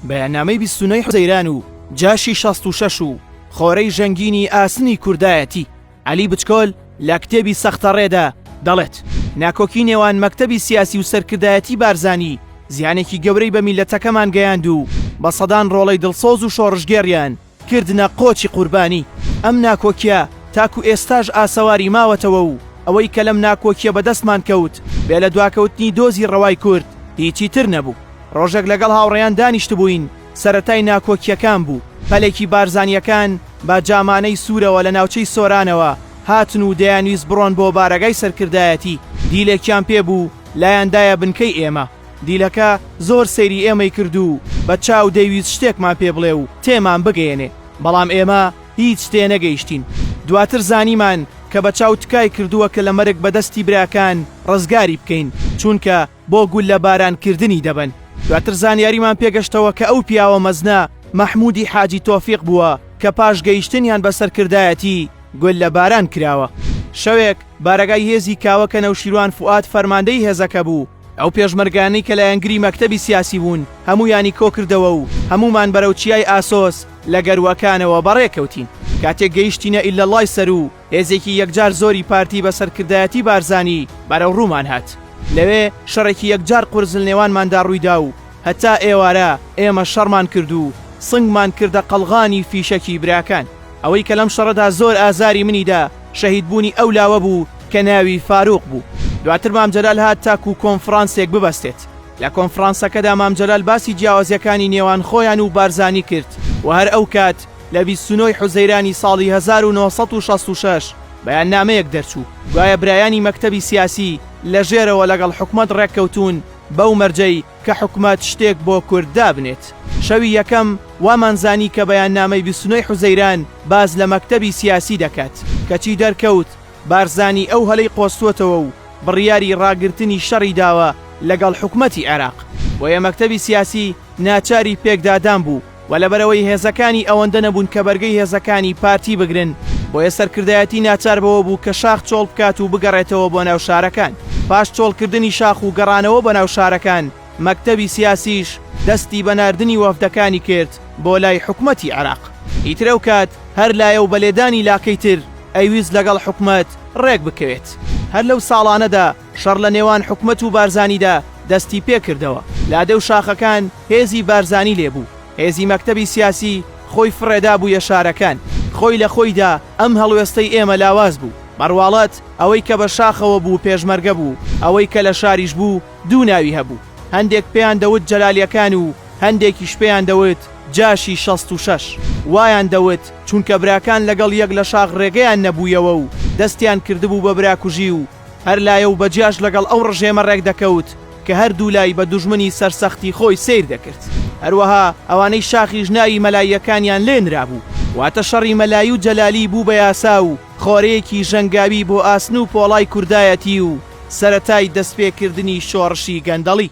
بەیاننامەی 29 حوزەیران و جاشی 66 و خۆرەی ژەنگینی ئاسنی کوردایەتی عەلی بچکۆل لە کتێبی سەختەڕێدا دەڵێت ناکۆکی نێوان مەکتەبی سیاسی و سەرکردایەتی بارزانی زیانێکی گەورەی بە میلەتەکەمان گەیاند و بە سەدان ڕۆڵەی دڵسۆز و شۆڕژگێڕیان کردنە قۆچی قوربانی. ئەم ناکۆکیە تاکو ئێستاش ئاسەواری ماوەتەوە و ئەوەی کە لەم ناکۆکیە بەدەستمان کەوت بێ لە دواکەوتنی دۆزی ڕەوای کورد هیچی تر نەبوو. ڕۆژێک لەگەڵ هاوڕێیان دانیشت بووین سەرەتای ناکۆکیەکان بوو. پەلێکی بارزانیەکان با جامانەی سوورەوە لە ناوچەی سۆرانەوە هاتن و دەیانویست بڕۆن بۆ بارەگای سەرکردایەتی. دیلێکیان پێبوو لایەندایە بنکەی ئێمە. دیلەکە زۆر سەیری ئێمەی کردو بە چاو دەیویست شتێکمان پێ بڵێ و تێمان بگەێنێ، بەڵام ئێمە هیچ شتێ نەگەیشتین. دواتر زانیمان کە بە چاو تکای کردووە کە لە مەرگ بەدەستی براکان ڕزگاری بکەین چونکە بۆ گول لە بارانکردنی دەبن. دواتر زانیاریمان پێگەشتەوە کە ئەو پیاوە مەزنە مەحموودی حاجی تۆفیق بووە کە پاش گەیشتنیان بە سەرکردایەتی گول لە باران کراوە. شەوێک بارەگای هێزی کاوە کە نەوشیروان فواد فەرماندەی هێزەکە بوو. ئەو پێشمەرگانەی کە لە یانگری مەکتەبی سیاسی بوون هەموویانی کۆ کردەوە و هەمومان بەرەو چیای ئاسۆس لە گەروەکانەوە بەڕێکەوتین. کاتێک گەیشتینە ئیلەڵای سەر و هێزێکی یەکجار زۆری پارتی بە سەرکردایەتی بارزانی بەرەو ڕوومان هات. لەوێ شەڕێکی یەکجار قورزل نێوانماندا ڕوویدا و هەتا ئێوارە ئێمە شەڕمان کرد و سنگمان کردە قەڵغانی فیشەکی براکان. ئەوەی کە لەم شەڕەدا زۆر ئازاری منیدا شەهیدبوونی ئەو لاوە بوو کە ناوی فاروق بوو. دواتر مام جەلال هات تاکو کۆنفرانسێک ببەستێت. لە کۆنفرانسەکەدا مام جەلال باسی جیاوازیەکانی نێوان خۆیان و بارزانی کرد و هەر ئەو کات لە 29 حوزەیرانی ساڵی 1966 بەیاننامەیەک دەرچوو. گوایە برایانی مەکتەبی سیاسی لە ژێرەوە لەگەڵ حکومەت ڕێککەوتون بەو مەرجەی کە حکومەت شتێک بۆ کورد دابنێت. شەوی یەکەم وامانزانی کە بەیاننامەی 29 حوزەیران باز لە مەکتەبی سیاسی دەکات کەچی دەرکەوت بارزانی ئەو هەلەی قۆستوتەوە و بڕیاری ڕاگررتنی شەڕی داوە لەگەڵ حکومەتی عێراق. بۆیە مەکتەبی سیاسی ناچاری پێکدادان بوو و لەبەرەوەی هێزەکانی ئەوەندە نەبوون کە بەرگەی هێزەکانی پارتی بگرن بۆیە سەرکردایەتی ناچار بەوە بوو کە شاخ چۆڵ بکات و بگەڕێتەوە بۆ ناو شارەکان. پاش چۆڵکردنی شاخ و گەڕانەوە بە ناو شارەکان مەکتەبی سیاسیش دەستی بە ناردنی وەفدەکانی کرد بۆ لای حکومەتی عێراق. ئیترە و کات هەر لایە و بەلێدانی لاکەی تر ئەیویست لەگەڵ حکومەت ڕێک بکەوێت. هەر لەو ساڵانەدا شەڕ لە نێوان حکومەت و بارزانیدا دەستی پێ کردەوە. لادە و شاخەکان هێزی بارزانی لێبوو. هێزی مەکتەبی سیاسی خۆی فڕێدا بوویە شارەکان. خۆی لە خۆیدا ئەم هەڵوێستەی ئێمە لاواز بوو. بەڕواڵەت ئەوەی کە بە شاخەوە بوو پێشمەرگە بوو، ئەوەی کە لە شاریش بوو دوو ناوی هەبوو. هەندێک پێیان دەوت جەلالیەکان و هەندێکیش پێیان دەوت جاشی 66. وایان دەوت چونکە براکان لەگەڵ یەک لە شاخ ڕێگەیان نەبوویەوە و دەستیان کردبوو بە براکوژی و هەر لایە و بەجیاش لەگەڵ ئەو ڕژێمە ڕێک دەکەوت کە هەردوو لای بە دوژمنی سەرسەختی خۆی سیر دەکرد. هەروەها ئەوانەی شاخی ژناوی مەلاییەکانیان لێنرابوو. واتە شەڕی مەلایی و جەلالی بوو بە یاسا و خۆرەیەکی ژەنگاوی بۆ ئاسن و پۆڵای کوردایەتی و سەرەتای دەستپێکردنی شۆڕشی گەندەڵی.